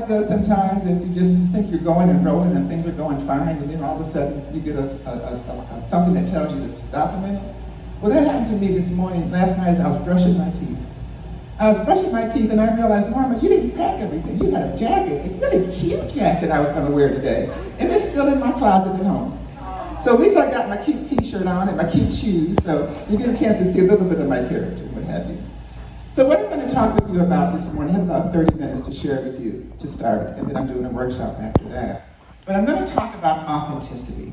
life does sometimes, and you just think you're going and rolling and things are going fine, and then all of a sudden you get something that tells you to stop a minute? Well, that happened to me this morning, last night as I was brushing my teeth. I was brushing my teeth and I realized, Norma, you didn't pack everything. You had a jacket, a really cute jacket I was going to wear today. And it's still in my closet at home. So at least I got my cute t-shirt on and my cute shoes, so you get a chance to see a little bit of my character and what have you. So what I'm going to talk with you about this morning, I have about 30 minutes to share with you to start, and then I'm doing a workshop after that. But I'm going to talk about authenticity.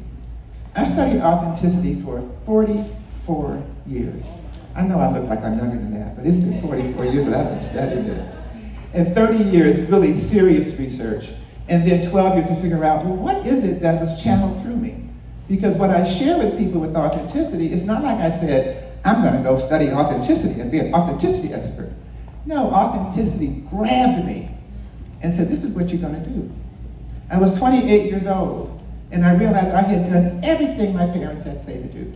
I studied authenticity for 44 years. I know I look like I'm younger than that, but it's been 44 years that I've been studying it. And 30 years really serious research, and then 12 years to figure out, well, what is it that was channeled through me? Because what I share with people with authenticity, it's not like I said, I'm going to go study authenticity and be an authenticity expert. No, authenticity grabbed me and said, this is what you're going to do. I was 28 years old, and I realized I had done everything my parents had said to do.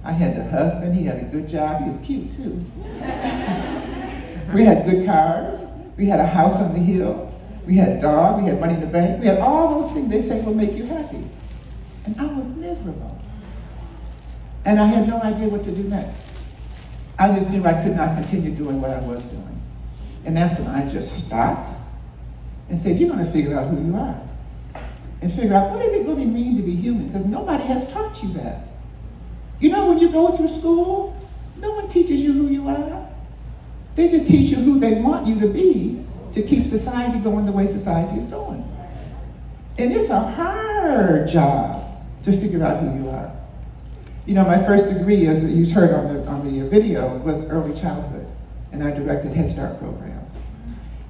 I had the husband, he had a good job, he was cute too. We had good cars, we had a house on the hill, we had a dog, we had money in the bank, we had all those things they say will make you happy. And I was miserable. And I had no idea what to do next. I just knew I could not continue doing what I was doing. And that's when I just stopped and said, you're going to figure out who you are. And figure out what does it really mean to be human, because nobody has taught you that. You know, when you go through school, no one teaches you who you are. They just teach you who they want you to be to keep society going the way society is going. And it's a hard job to figure out who you are. You know, my first degree, as you heard on the video, was early childhood, and I directed Head Start programs.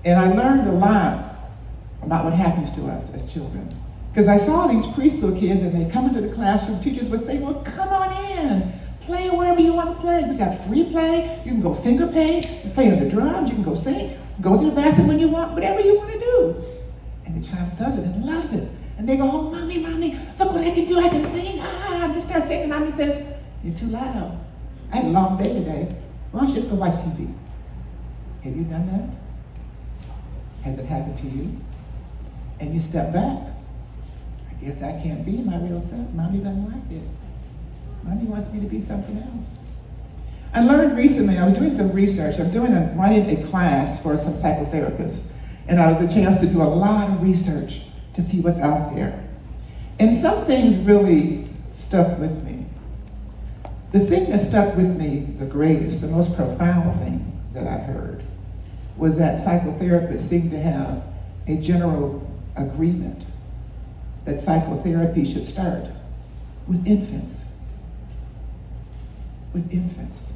And I learned a lot about what happens to us as children. Because I saw these preschool kids, and they come into the classroom, teachers would say, well, come on in, play wherever you want to play. We got free play, you can go finger paint, you can play on the drums, you can go sing, go to the bathroom when you want, whatever you want to do. And the child does it and loves it. And they go, oh, mommy, look what I can do, I can sing, and they start singing. Mommy says, you're too loud. I had a long day today. Why don't you just go watch TV? Have you done that? Has it happened to you? And you step back. I guess I can't be my real self. Mommy doesn't like it. Mommy wants me to be something else. I learned recently, I was doing some research. I'm writing a class for some psychotherapists. And I was a chance to do a lot of research to see what's out there. And some things really stuck with me. The thing that stuck with me the greatest, the most profound thing that I heard, was that psychotherapists seem to have a general agreement that psychotherapy should start with infants. With infants.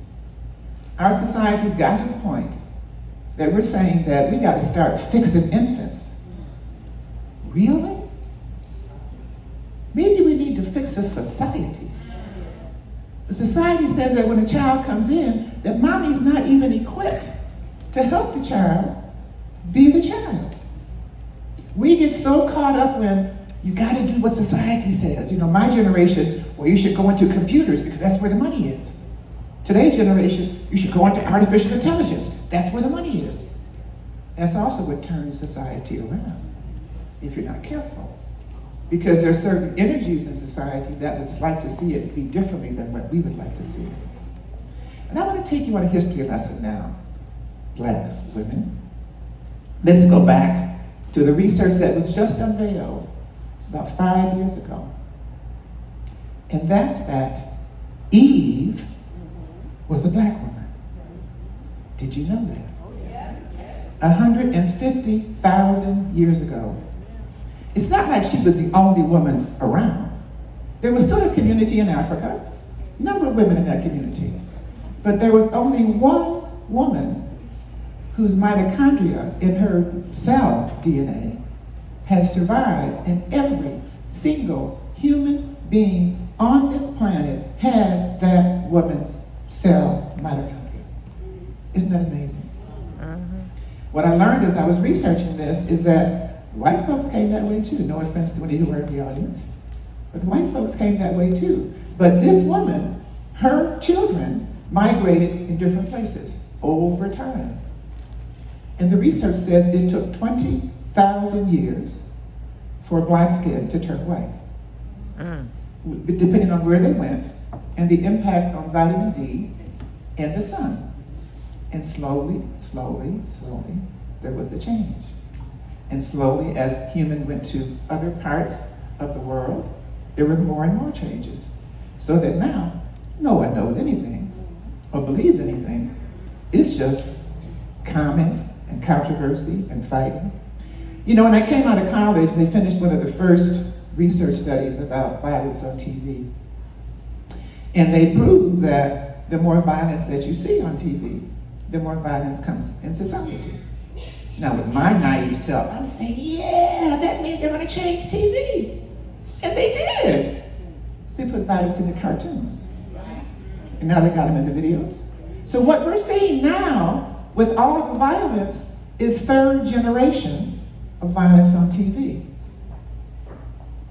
Our society's gotten to the point that we're saying that we got to start fixing infants. Really? Maybe we need to fix a society. The society says that when a child comes in, that mommy's not even equipped to help the child be the child. We get so caught up when you got to do what society says. You know, my generation, well, you should go into computers because that's where the money is. Today's generation, you should go into artificial intelligence. That's where the money is. That's also what turns society around, if you're not careful. Because there are certain energies in society that would like to see it be differently than what we would like to see it. And I want to take you on a history lesson now, Black women. Let's go back to the research that was just unveiled about 5 years ago. And that's that Eve was a Black woman. Did you know that? 150,000 years ago. It's not like she was the only woman around. There was still a community in Africa, a number of women in that community. But there was only one woman whose mitochondria in her cell DNA has survived, and every single human being on this planet has that woman's cell mitochondria. Isn't that amazing? What I learned as I was researching this is that white folks came that way too. No offense to any who were in the audience, but white folks came that way too. But this woman, her children migrated in different places over time. And the research says it took 20,000 1,000 years for black skin to turn white, depending on where they went and the impact on vitamin D and the sun. And slowly, slowly, slowly, there was the change. And slowly, as humans went to other parts of the world, there were more and more changes. So that now, no one knows anything or believes anything. It's just comments and controversy and fighting. You know, when I came out of college, they finished one of the first research studies about violence on TV. And they proved that the more violence that you see on TV, the more violence comes in society. Now, with my naive self, I'm saying, yeah, that means they're going to change TV. And they did. They put violence in the cartoons. And now they got them in the videos. So what we're seeing now, with all the violence, is third generation of violence on TV.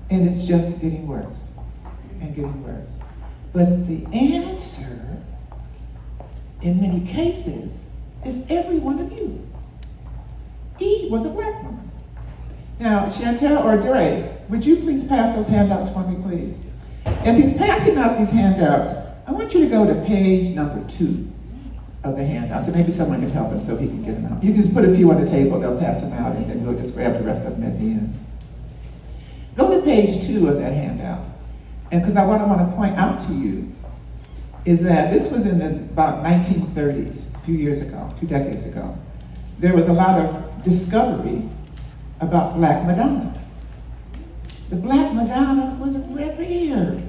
And it's just getting worse and getting worse. But the answer, in many cases, is every one of you. Eve was a black woman. Now, Chantel or Dre, would you please pass those handouts for me, please? As he's passing out these handouts, I want you to go to page number 2 of the handouts, and maybe someone can help him so he can get them out. You can just put a few on the table, they'll pass them out, and then we'll just grab the rest of them at the end. Go to page 2 of that handout, and because I want to point out to you is that this was in the about 1930s, a few years ago, 2 decades ago. There was a lot of discovery about black Madonnas. The black Madonna was revered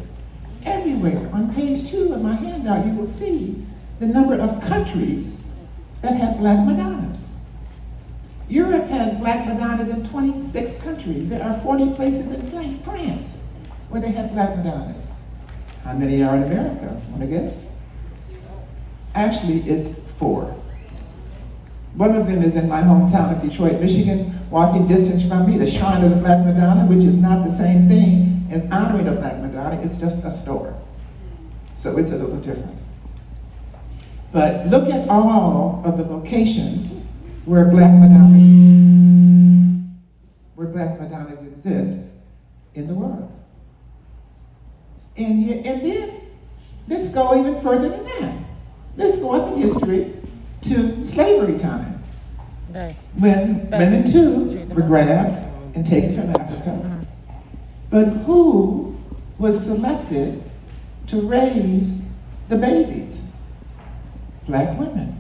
everywhere. On page 2 of my handout, you will see the number of countries that have black Madonnas. Europe has black Madonnas in 26 countries. There are 40 places in France where they have black Madonnas. How many are in America? Want to guess? Actually, it's 4. One of them is in my hometown of Detroit, Michigan, walking distance from me, the Shrine of the Black Madonna, which is not the same thing as honoring the Black Madonna, it's just a store. So it's a little different. But look at all of the locations where black Madonnas exist in the world. And then, let's go even further than that. Let's go up in history to slavery time, when women too were grabbed and taken from Africa. But who was selected to raise the babies? Black women.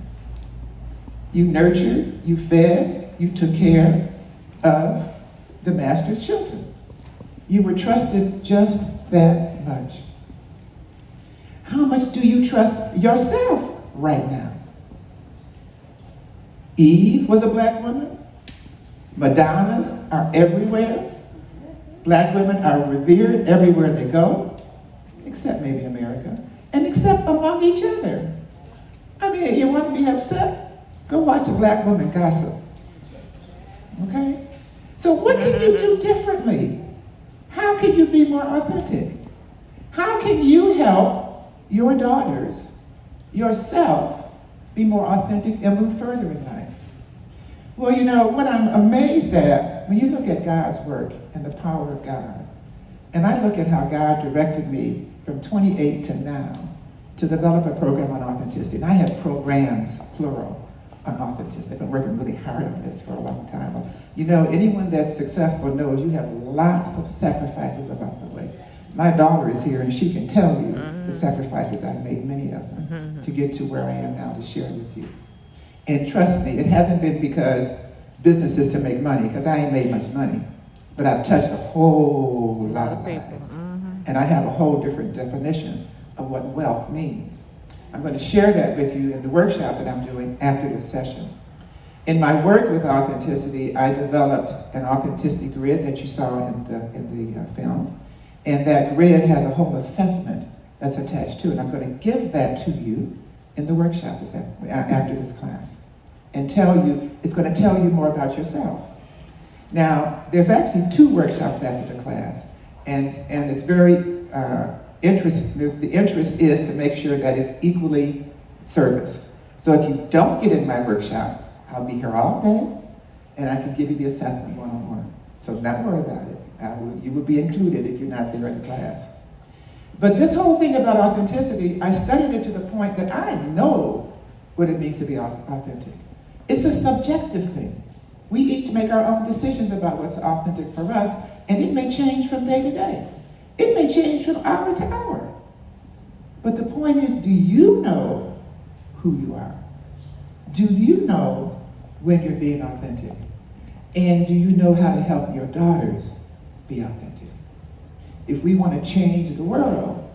You nurtured, you fed, you took care of the master's children. You were trusted just that much. How much do you trust yourself right now? Eve was a black woman. Madonnas are everywhere. Black women are revered everywhere they go, except maybe America, and except among each other. I mean, you want to be upset? Go watch a black woman gossip. Okay? So what can you do differently? How can you be more authentic? How can you help your daughters, yourself, be more authentic and move further in life? Well, you know, what I'm amazed at, when you look at God's work and the power of God, and I look at how God directed me from 28 to now to develop a program on authenticity. And I have programs, plural, on authenticity. I've been working really hard on this for a long time. You know, anyone that's successful knows you have lots of sacrifices along the way. My daughter is here and she can tell you the sacrifices I've made, many of them, to get to where I am now to share with you. And trust me, it hasn't been because business is to make money, because I ain't made much money, but I've touched a whole lot of lives. And I have a whole different definition of what wealth means. I'm going to share that with you in the workshop that I'm doing after this session. In my work with authenticity, I developed an authenticity grid that you saw in the film. And that grid has a whole assessment that's attached to it. I'm going to give that to you in the workshop after this class. And it's going to tell you more about yourself. Now, there's actually 2 workshops after the class. And it's very the interest is to make sure that it's equally serviced. So if you don't get in my workshop, I'll be here all day. and I can give you the assessment one-on-one. So not worry about it. You will be included if you're not there in the class. But this whole thing about authenticity, I studied it to the point that I know what it means to be authentic. It's a subjective thing. We each make our own decisions about what's authentic for us, and it may change from day to day. It may change from hour to hour. But the point is, do you know who you are? Do you know when you're being authentic? And do you know how to help your daughters be authentic? If we want to change the world,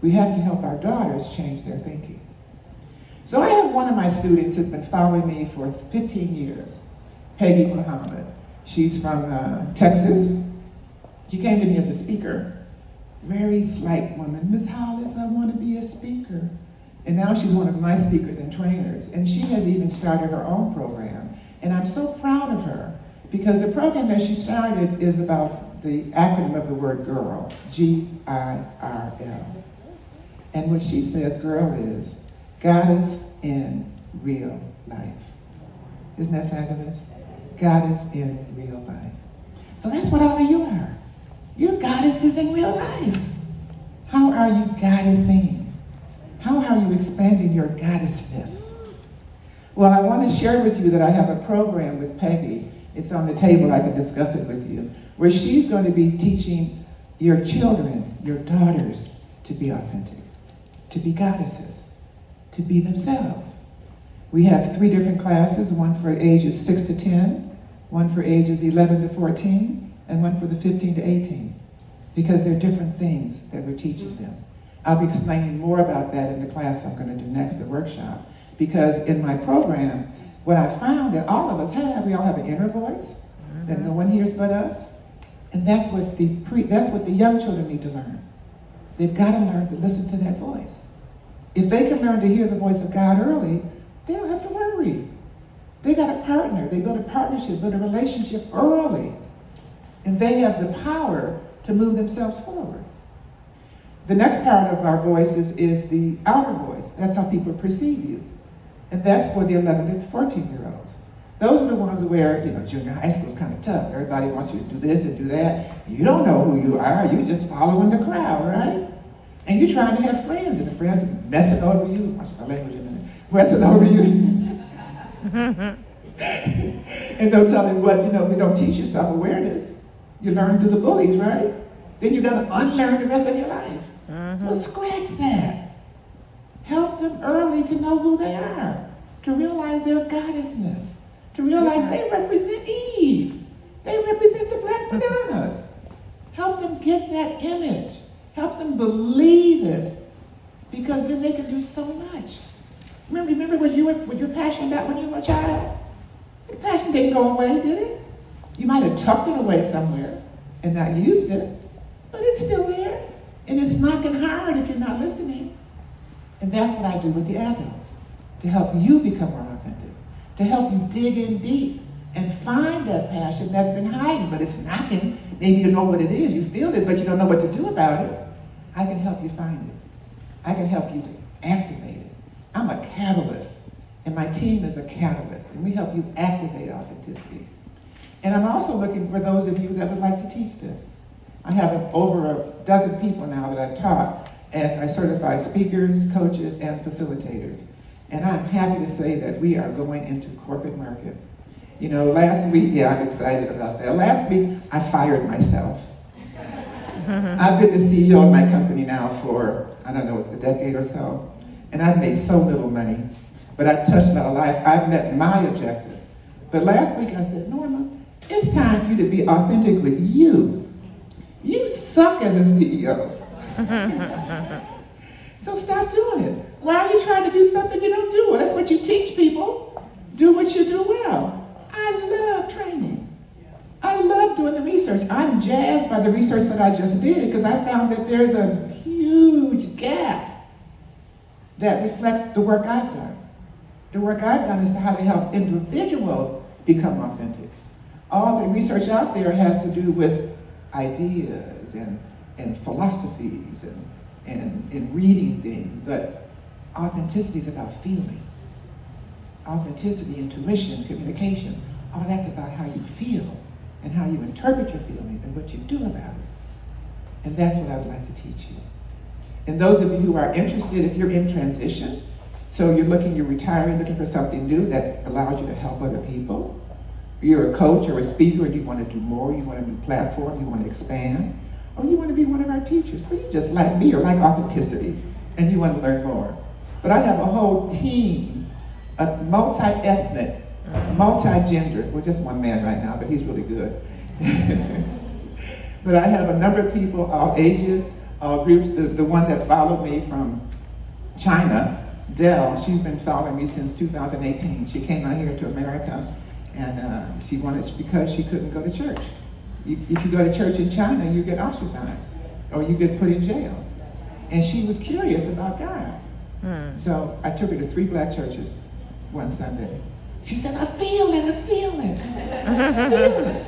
we have to help our daughters change their thinking. So I have one of my students who's been following me for 15 years, Peggy Muhammad. She's from Texas. She came to me as a speaker. Very slight woman. Miss Hollis, I want to be a speaker. And now she's one of my speakers and trainers. And she has even started her own program. And I'm so proud of her because the program that she started is about the acronym of the word GIRL, G-I-R-L. And what she says, GIRL is Goddess in Real Life. Isn't that fabulous? Goddess in real life. So that's what all of you are. You're goddesses in real life. How are you goddessing? How are you expanding your goddessness? Well, I want to share with you that I have a program with Peggy. It's on the table, I can discuss it with you, where she's going to be teaching your children, your daughters, to be authentic, to be goddesses, to be themselves. We have 3 different classes, one for ages 6 to 10, one for ages 11 to 14, and one for the 15 to 18, because they're different things that we're teaching them. I'll be explaining more about that in the class I'm going to do next, the workshop, because in my program, what I found that all of us have, we all have an inner voice that no one hears but us, and that's what the young children need to learn. They've got to learn to listen to that voice. If they can learn to hear the voice of God early, they don't have to worry. They got a partner. They build a partnership, build a relationship early. And they have the power to move themselves forward. The next part of our voices is the outer voice. That's how people perceive you. And that's for the 11 to 14-year-olds. Those are the ones where, junior high school is kind of tough. Everybody wants you to do this and do that. You don't know who you are. You're just following the crowd, right? And you're trying to have friends, and the friends are messing over you. Watch my language in a minute. Messing over you. And don't tell me what, we don't teach you self-awareness. You learn through the bullies, right? Then you got to unlearn the rest of your life. Well, scratch that. Help them early to know who they are, to realize their goddessness, to realize they represent Eve. They represent the black bananas. Help them get that image. Help them believe it, because then they can do so much. Remember what you were passionate about when you were a child? The passion didn't go away, did it? You might have tucked it away somewhere and not used it, but it's still there. And it's knocking hard if you're not listening. And that's what I do with the adults, to help you become more authentic, to help you dig in deep and find that passion that's been hiding, but it's knocking. Maybe you know what it is, you feel it, but you don't know what to do about it. I can help you find it. I can help you to activate it. I'm a catalyst, and my team is a catalyst, and we help you activate authenticity. And I'm also looking for those of you that would like to teach this. I have over a dozen people now that I've taught as I certify speakers, coaches, and facilitators. And I'm happy to say that we are going into corporate market. Last week, I'm excited about that. Last week, I fired myself. I've been the CEO of my company now for, a decade or so. And I've made so little money. But I've touched a lot of lives. I've met my objective. But last week I said, Norma, it's time for you to be authentic with you. You suck as a CEO. So stop doing it. Why are you trying to do something you don't do? Well, that's what you teach people. Do what you do well. I love training. I love doing the research. I'm jazzed by the research that I just did because I found that there's a huge gap that reflects the work I've done. The work I've done is how to help individuals become authentic. All the research out there has to do with ideas and philosophies and reading things, but authenticity is about feeling. Authenticity, intuition, communication, all that's about how you feel and how you interpret your feeling and what you do about it. And that's what I would like to teach you. And those of you who are interested, if you're in transition, so you're retiring, looking for something new that allows you to help other people. You're a coach or a speaker and you want to do more, you want a new platform, you want to expand, or you want to be one of our teachers, or you just like me or like authenticity and you want to learn more. But I have a whole team of multi-ethnic, multi-gender, well, just one man right now, but he's really good. But I have a number of people, all ages, all groups. The one that followed me from China, Dell, she's been following me since 2018. She came out here to America, and she wanted, because she couldn't go to church. If you go to church in China, you get ostracized, or you get put in jail. And she was curious about God. So I took her to 3 black churches one Sunday. She said, I feel it, I feel it, I feel it.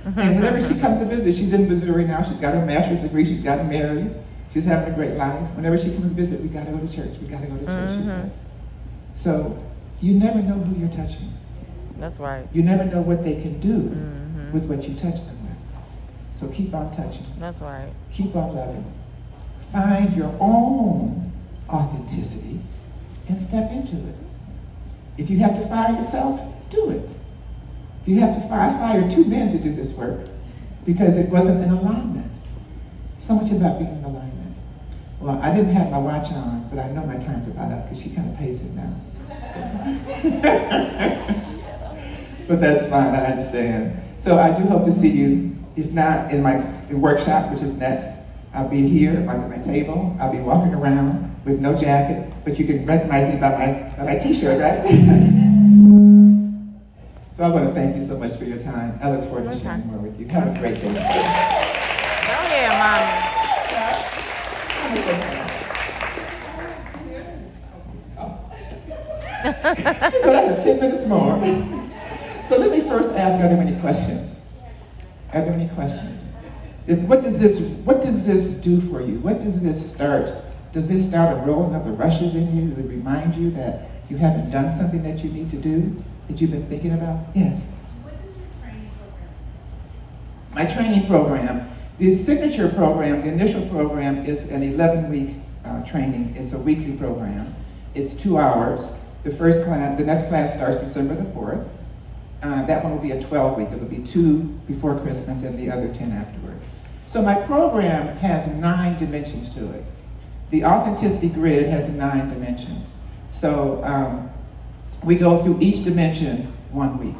And whenever she comes to visit, she's in Missouri now, she's got her master's degree, she's gotten married, she's having a great life. Whenever she comes to visit, we gotta go to church, we gotta go to church, she says. So you never know who you're touching. That's right. You never know what they can do with what you touch them with. So keep on touching. That's right. Keep on loving. Find your own authenticity and step into it. If you have to fire yourself, do it. If you have to I fired 2 men to do this work because it wasn't in alignment. So much about being in alignment. Well, I didn't have my watch on, but I know my time's about up because she kind of pays it now. But that's fine, I understand. So I do hope to see you, if not in my workshop, which is next. I'll be here under my table. I'll be walking around with no jacket, but you can recognize me by my t-shirt, right? So I want to thank you so much for your time. I look forward to sharing more with you. Have a great day. Go ahead, Mommy. She said I have 10 minutes more. So let me first ask, are there any questions? Are there any questions? What does this do for you? What does this start? Does this start a rolling of the rushes in you? Does it remind you that you haven't done something that you need to do, that you've been thinking about? Yes. What is your training program? My training program, the signature program, the initial program is an 11-week training. It's a weekly program. It's 2 hours. The next class starts December the 4th. That one will be a 12-week. It will be 2 before Christmas and the other 10 afterwards. So my program has 9 dimensions to it. The Authenticity Grid has 9 dimensions. So we go through each dimension 1 week.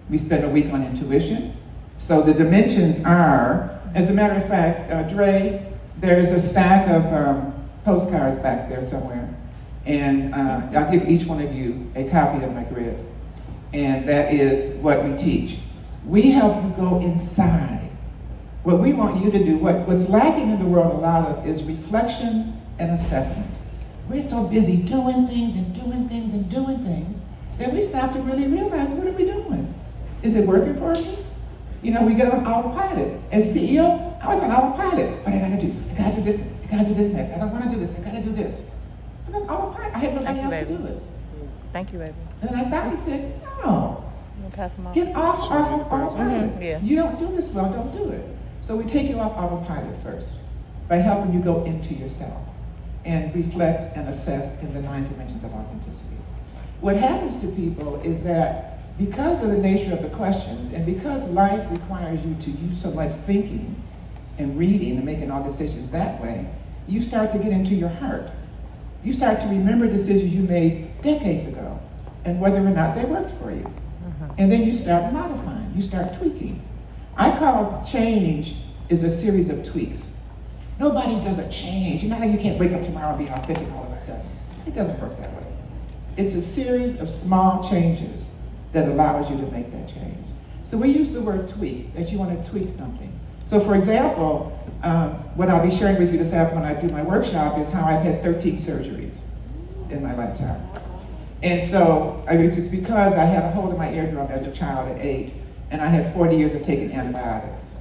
We spend a week on intuition. So the dimensions are, as a matter of fact, Dre, there's a stack of postcards back there somewhere. And I'll give each one of you a copy of my grid. And that is what we teach. We help you go inside. What we want you to do, what's lacking in the world a lot of is reflection and assessment. We're so busy doing things and doing things and doing things that we stop to really realize, what are we doing? Is it working for me? You know, we get on autopilot. As CEO, I was on autopilot. What I gotta do? I gotta do this. I gotta do this next. I don't wanna do this. I gotta do this. I was on autopilot. I had nobody else to do it. Thank you, baby. And I finally said, no. Get off autopilot. Yeah. You don't do this well, don't do it. So we take you off autopilot first by helping you go into yourself and reflect and assess in the 9 dimensions of authenticity. What happens to people is that because of the nature of the questions and because life requires you to use so much thinking and reading and making all decisions that way, you start to get into your heart. You start to remember decisions you made decades ago and whether or not they worked for you. And then you start modifying, you start tweaking. I call change is a series of tweaks. Nobody does a change. You know how you can't wake up tomorrow and be authentic all of a sudden. It doesn't work that way. It's a series of small changes that allows you to make that change. So we use the word tweak, that you want to tweak something. So for example, what I'll be sharing with you this afternoon when I do my workshop is how I've had 13 surgeries in my lifetime. And so it's because I had a hole in my eardrum as a child at 8, and I had 40 years of taking antibiotics.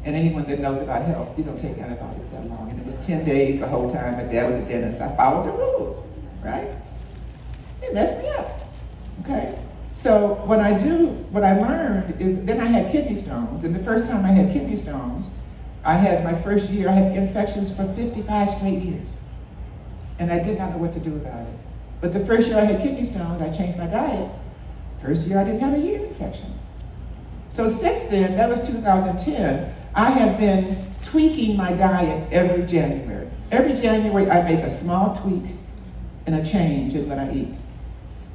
And anyone that knows about health, you don't take antibiotics that long. And it was 10 days the whole time. My dad was a dentist. I followed the rules, right? It messed me up, okay? So what I learned is, then I had kidney stones, and the first time I had kidney stones, I had my first year, I had infections for 55 straight years. And I did not know what to do about it. But the first year I had kidney stones, I changed my diet. First year I didn't have a ear infection. So since then, that was 2010, I have been tweaking my diet every January. Every January I make a small tweak and a change in what I eat.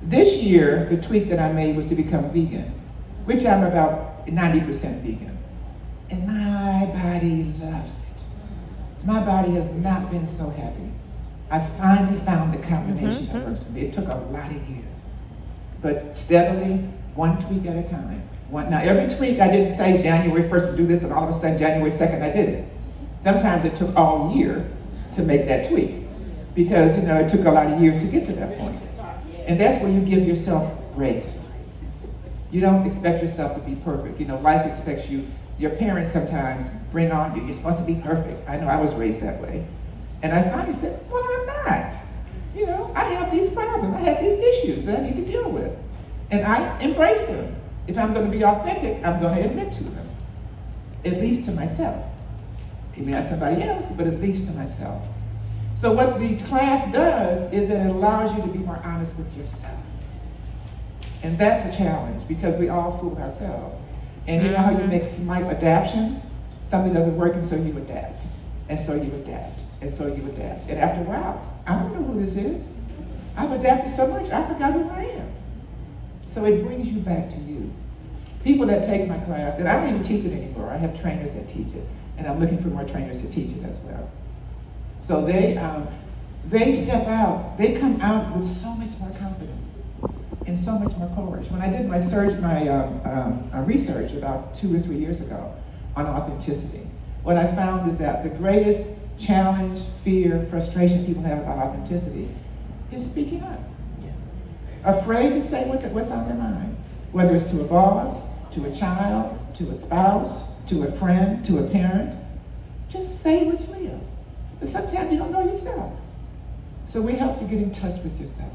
This year, the tweak that I made was to become vegan, which I'm about 90% vegan. And my body loves it. My body has not been so happy. I finally found the combination that works for me. It took a lot of years, but steadily, one tweak at a time. Now every tweak, I didn't say January 1st to do this, and all of a sudden January 2nd I did it. Sometimes it took all year to make that tweak, because it took a lot of years to get to that point. And that's where you give yourself grace. You don't expect yourself to be perfect. Life expects you. Your parents sometimes bring on you, you're supposed to be perfect. I know I was raised that way. And I finally said, well, I'm not. I have these problems, I have these issues that I need to deal with. And I embrace them. If I'm going to be authentic, I'm going to admit to them. At least to myself. Maybe not somebody else, but at least to myself. So what the class does is that it allows you to be more honest with yourself. And that's a challenge, because we all fool ourselves. And you know how you make slight adaptations? Something doesn't work, and so you adapt. And so you adapt. And so you adapt. And after a while, I don't know who this is. I've adapted so much, I forgot who I am. So it brings you back to you. People that take my class, and I don't even teach it anymore. I have trainers that teach it. And I'm looking for more trainers to teach it as well. So they step out, they come out with so much more confidence and so much more courage. When I did my research about 2 or 3 years ago on authenticity, what I found is that the greatest challenge, fear, frustration people have about authenticity is speaking up. Afraid to say what's on their mind, whether it's to a boss, to a child, to a spouse, to a friend, to a parent. Just say what's real. But sometimes you don't know yourself. So we help you get in touch with yourself.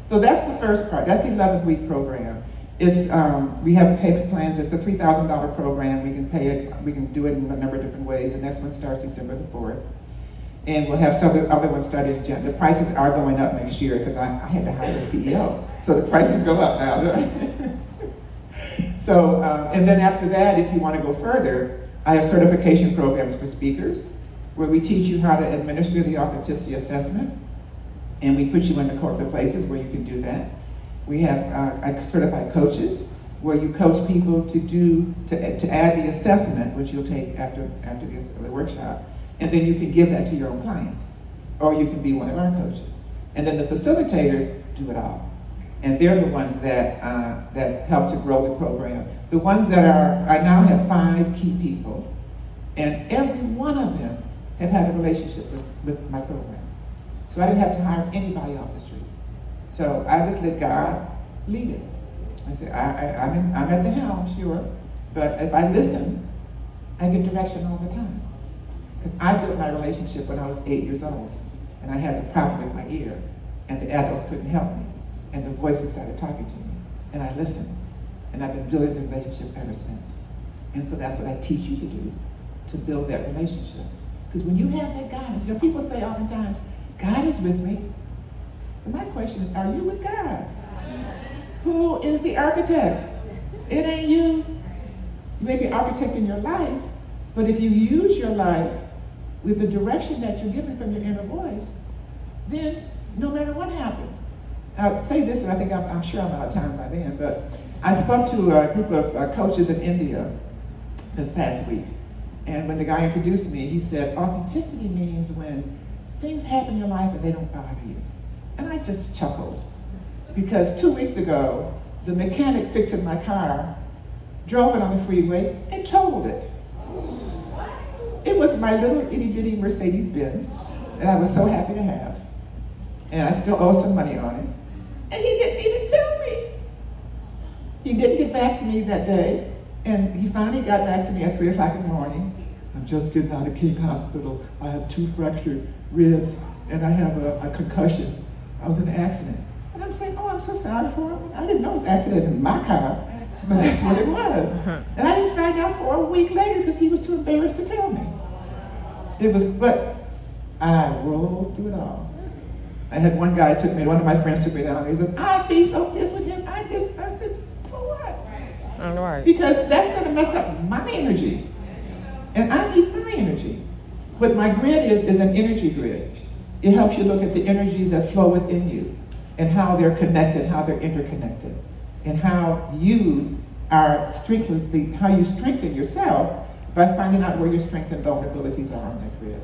So that's the first part. That's the 11-week program. It's we have payment plans. It's a $3,000 program. We can pay it. We can do it in a number of different ways. The next one starts December the 4th. And we'll have some other ones start in January. The prices are going up next year because I had to hire a CEO. So the prices go up now. So, and then after that, if you want to go further, I have certification programs for speakers where we teach you how to administer the authenticity assessment. And we put you in the corporate places where you can do that. We have certified coaches where you coach people to add the assessment, which you'll take after the workshop. And then you can give that to your own clients. Or you can be one of our coaches. And then the facilitators do it all. And they're the ones that help to grow the program. The ones that I now have 5 key people. And every one of them have had a relationship with my program. So I didn't have to hire anybody off the street. So I just let God lead it. I said, I'm at the helm, sure. But if I listen, I get direction all the time. Because I built my relationship when I was 8 years old, and I had the problem with my ear, and the adults couldn't help me, and the voices started talking to me, and I listened, and I've been building the relationship ever since. And so that's what I teach you to do, to build that relationship. Because when you have that guidance, people say oftentimes, God is with me. But my question is, are you with God? Who is the architect? It ain't you. You may be architecting your life, but if you use your life with the direction that you're given from your inner voice, then no matter what happens. I'll say this, and I think I'm sure I'm out of time by then, but I spoke to a group of coaches in India this past week. And when the guy introduced me, he said, authenticity means when things happen in your life and they don't bother you. And I just chuckled. Because 2 weeks ago, the mechanic fixing my car drove it on the freeway and totaled it. It was my little itty-bitty Mercedes-Benz that I was so happy to have. And I still owe some money on it. And he didn't even tell me. He didn't get back to me that day. And he finally got back to me at 3 o'clock in the morning. I'm just getting out of King Hospital. I have 2 fractured ribs and I have a concussion. I was in an accident. And I'm saying, oh, I'm so sorry for him. I didn't know it was an accident in my car, but that's what it was. And I didn't find out for a week later because he was too embarrassed to tell me. But I rolled through it all. I had one of my friends took me down, and he said, I'd be so pissed with him. I said, for what? Right. Because that's going to mess up my energy. And I need my energy. What my grid is an energy grid. It helps you look at the energies that flow within you and how they're connected, how they're interconnected, and how you strengthen yourself by finding out where your strengths and vulnerabilities are on that grid,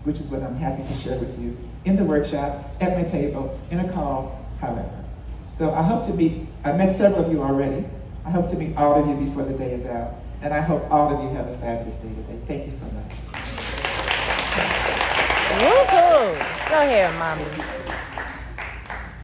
which is what I'm happy to share with you in the workshop, at my table, in a call, however. So I met several of you already. I hope to meet all of you before the day is out. And I hope all of you have a fabulous day today. Thank you so much. Woohoo! Go ahead, mommy.